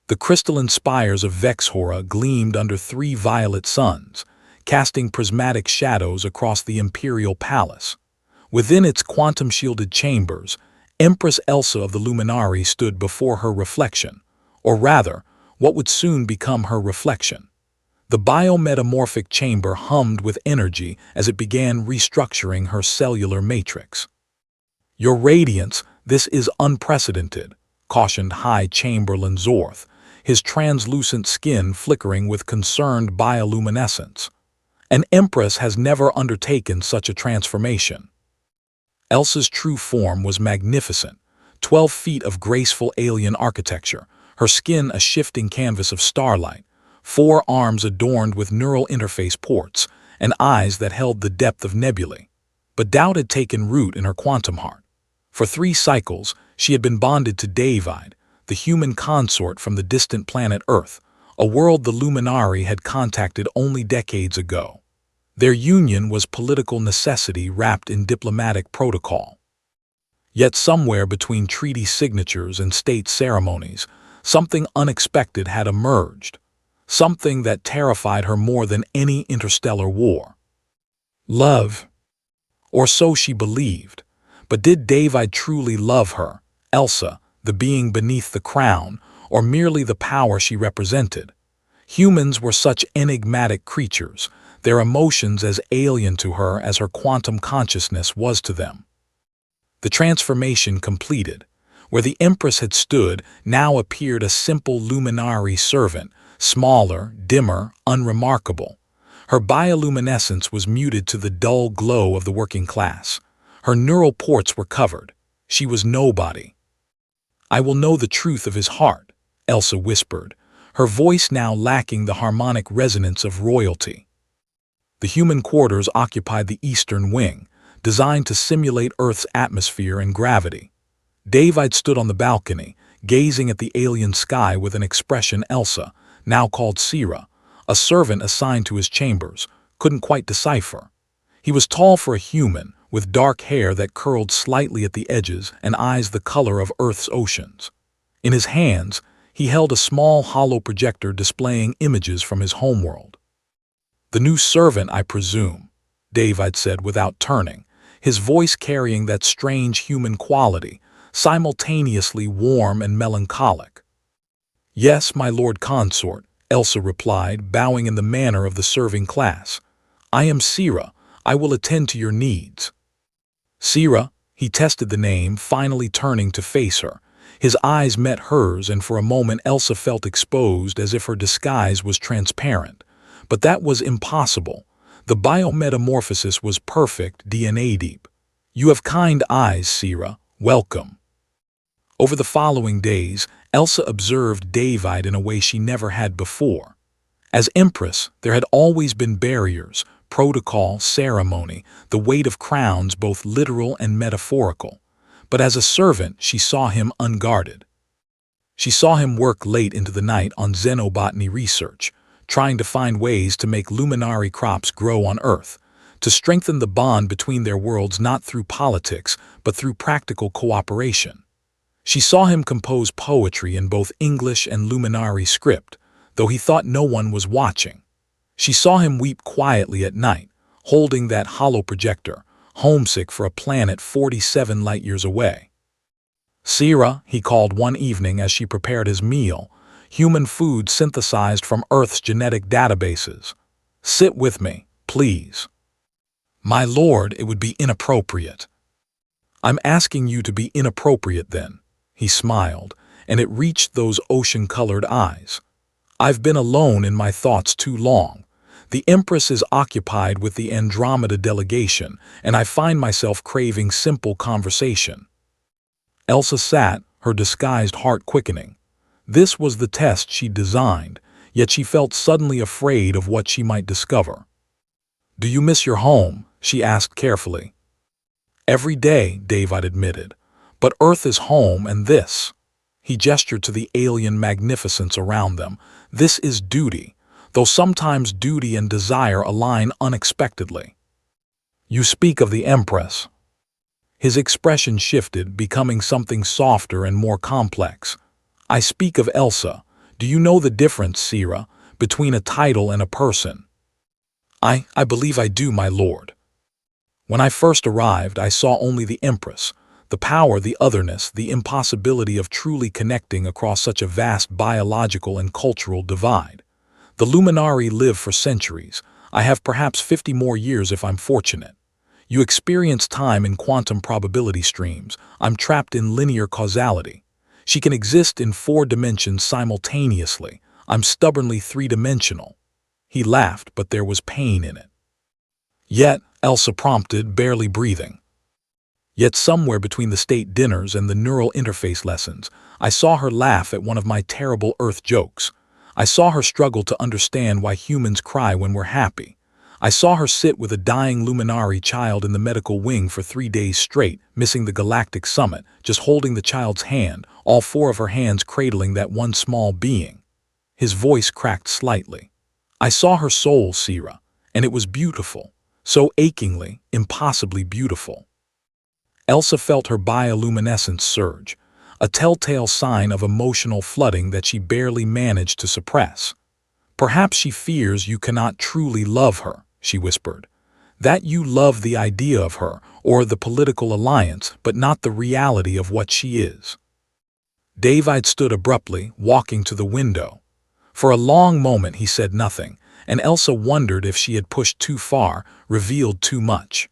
The crystalline spires of Vexhora gleamed under three violet suns, casting prismatic shadows across the imperial palace. Within its quantum-shielded chambers, Empress Elsa of the Luminari stood before her reflection, or rather, what would soon become her reflection. The biometamorphic chamber hummed with energy as it began restructuring her cellular matrix. "Your radiance, this is unprecedented," cautioned High Chamberlain Zorth, his translucent skin flickering with concerned bioluminescence. "An empress has never undertaken such a transformation." Elsa's true form was magnificent, 12 feet of graceful alien architecture, her skin a shifting canvas of starlight, 4 arms adorned with neural interface ports, and eyes that held the depth of nebulae. But doubt had taken root in her quantum heart. For 3 cycles, she had been bonded to David, the human consort from the distant planet Earth, a world the Luminari had contacted only decades ago. Their union was political necessity wrapped in diplomatic protocol. Yet somewhere between treaty signatures and state ceremonies, something unexpected had emerged, something that terrified her more than any interstellar war. Love. Or so she believed. But did David truly love her, Elsa, the being beneath the crown, or merely the power she represented? Humans were such enigmatic creatures, their emotions as alien to her as her quantum consciousness was to them. The transformation completed. Where the Empress had stood now appeared a simple Luminari servant, smaller, dimmer, unremarkable. Her bioluminescence was muted to the dull glow of the working class. Her neural ports were covered. She was nobody. "I will know the truth of his heart," Elsa whispered, her voice now lacking the harmonic resonance of royalty. The human quarters occupied the eastern wing, designed to simulate Earth's atmosphere and gravity. David stood on the balcony, gazing at the alien sky with an expression Elsa, now called Sira, a servant assigned to his chambers, couldn't quite decipher. He was tall for a human, with dark hair that curled slightly at the edges and eyes the color of Earth's oceans. In his hands, he held a small hollow projector displaying images from his homeworld. "The new servant, I presume," David said without turning, his voice carrying that strange human quality, simultaneously warm and melancholic. "Yes, my lord consort," Elsa replied, bowing in the manner of the serving class. "I am Sira. I will attend to your needs." "Sira," he tested the name, finally turning to face her. His eyes met hers, and for a moment Elsa felt exposed as if her disguise was transparent. But that was impossible. The biometamorphosis was perfect, DNA deep. "You have kind eyes, Sira. Welcome." Over the following days, Elsa observed David in a way she never had before. As Empress, there had always been barriers, protocol, ceremony, the weight of crowns both literal and metaphorical. But as a servant, she saw him unguarded. She saw him work late into the night on xenobotany research, trying to find ways to make Luminari crops grow on Earth, to strengthen the bond between their worlds not through politics, but through practical cooperation. She saw him compose poetry in both English and Luminari script, though he thought no one was watching. She saw him weep quietly at night, holding that hollow projector, homesick for a planet 47 light-years away. "Sira," he called one evening as she prepared his meal, human food synthesized from Earth's genetic databases. "Sit with me, please." "My lord, it would be inappropriate." "I'm asking you to be inappropriate then." He smiled, and it reached those ocean-colored eyes. "I've been alone in my thoughts too long. The Empress is occupied with the Andromeda delegation, and I find myself craving simple conversation." Elsa sat, her disguised heart quickening. This was the test she designed, yet she felt suddenly afraid of what she might discover. "Do you miss your home?" she asked carefully. "Every day," David admitted. "But Earth is home, and this—" he gestured to the alien magnificence around them. "This is duty, though sometimes duty and desire align unexpectedly." "You speak of the Empress." His expression shifted, becoming something softer and more complex. "I speak of Elsa, Do you know the difference, Sira, between a title and a person? I believe I do, my lord. When I first arrived, I saw only the Empress, the power, the otherness, the impossibility of truly connecting across such a vast biological and cultural divide. The Luminari live for centuries. I have perhaps 50 more years if I'm fortunate. You experience time in quantum probability streams. I'm trapped in linear causality. She can exist in 4 dimensions simultaneously. I'm stubbornly 3-dimensional. He laughed, but there was pain in it. Yet, Elsa prompted, barely breathing. Yet somewhere between the state dinners and the neural interface lessons, I saw her laugh at one of my terrible Earth jokes. I saw her struggle to understand why humans cry when we're happy. I saw her sit with a dying Luminari child in the medical wing for 3 days straight, missing the galactic summit, just holding the child's hand, all 4 of her hands cradling that one small being. His voice cracked slightly. I saw her soul, Sira, and it was beautiful, so achingly, impossibly beautiful. Elsa felt her bioluminescence surge, a telltale sign of emotional flooding that she barely managed to suppress. Perhaps she fears you cannot truly love her, she whispered. That you love the idea of her, or the political alliance, but not the reality of what she is. David stood abruptly, walking to the window. For a long moment he said nothing, and Elsa wondered if she had pushed too far, revealed too much.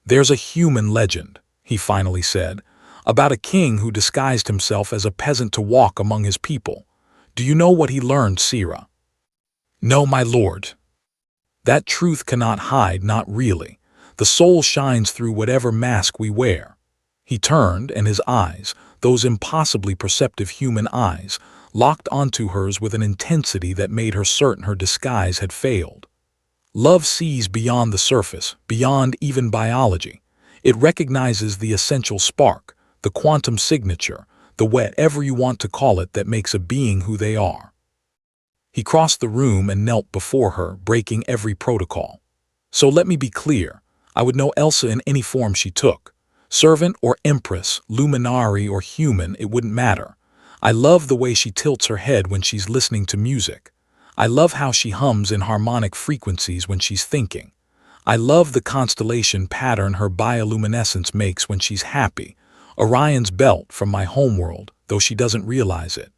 There's a human legend, he finally said, about a king who disguised himself as a peasant to walk among his people. Do you know what he learned, Sira? No, my lord. That truth cannot hide, not really. The soul shines through whatever mask we wear. He turned, and his eyes, those impossibly perceptive human eyes, locked onto hers with an intensity that made her certain her disguise had failed. Love sees beyond the surface, beyond even biology. It recognizes the essential spark, the quantum signature, the whatever you want to call it that makes a being who they are. He crossed the room and knelt before her, breaking every protocol. So let me be clear, I would know Elsa in any form she took. Servant or Empress, Luminari or human, it wouldn't matter. I love the way she tilts her head when she's listening to music. I love how she hums in harmonic frequencies when she's thinking. I love the constellation pattern her bioluminescence makes when she's happy. Orion's belt from my homeworld, though she doesn't realize it.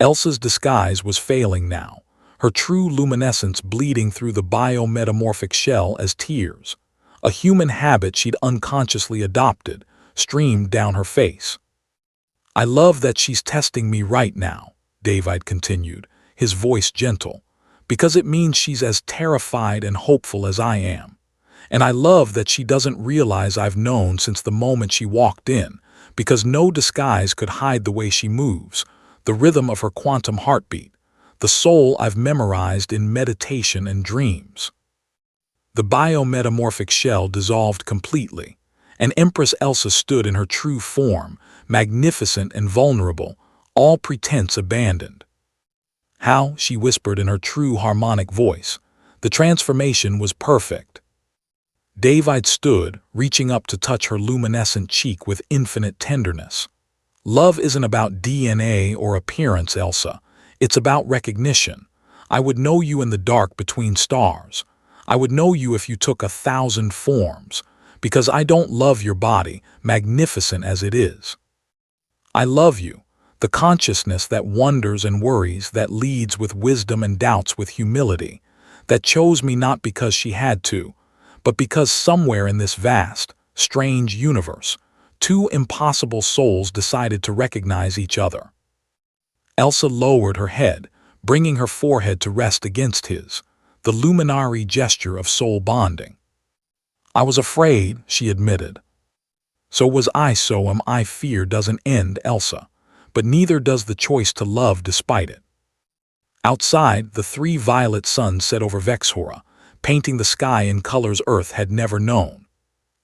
Elsa's disguise was failing now, her true luminescence bleeding through the biometamorphic shell as tears. A human habit she'd unconsciously adopted, streamed down her face. I love that she's testing me right now, David continued, his voice gentle, because it means she's as terrified and hopeful as I am. And I love that she doesn't realize I've known since the moment she walked in, because no disguise could hide the way she moves, the rhythm of her quantum heartbeat, the soul I've memorized in meditation and dreams. The biometamorphic shell dissolved completely, and Empress Elsa stood in her true form, magnificent and vulnerable, all pretense abandoned. How, she whispered in her true harmonic voice, the transformation was perfect. David stood, reaching up to touch her luminescent cheek with infinite tenderness. Love isn't about DNA or appearance, Elsa. It's about recognition. I would know you in the dark between stars. I would know you if you took 1,000 forms, because I don't love your body, magnificent as it is. I love you, the consciousness that wonders and worries, that leads with wisdom and doubts with humility, that chose me not because she had to, but because somewhere in this vast, strange universe, 2 impossible souls decided to recognize each other. Elsa lowered her head, bringing her forehead to rest against his, the luminary gesture of soul bonding. I was afraid, she admitted. So was I, so am I. Fear doesn't end, Elsa, but neither does the choice to love despite it. Outside, the 3 violet suns set over Vexhora, painting the sky in colors Earth had never known.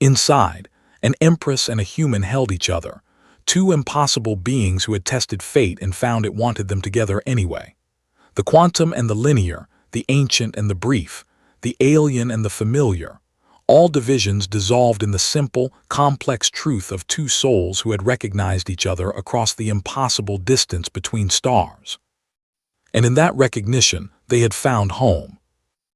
Inside, an Empress and a human held each other, 2 impossible beings who had tested fate and found it wanted them together anyway. The quantum and the linear, the ancient and the brief, the alien and the familiar, all divisions dissolved in the simple, complex truth of 2 souls who had recognized each other across the impossible distance between stars. and in that recognition they had found home.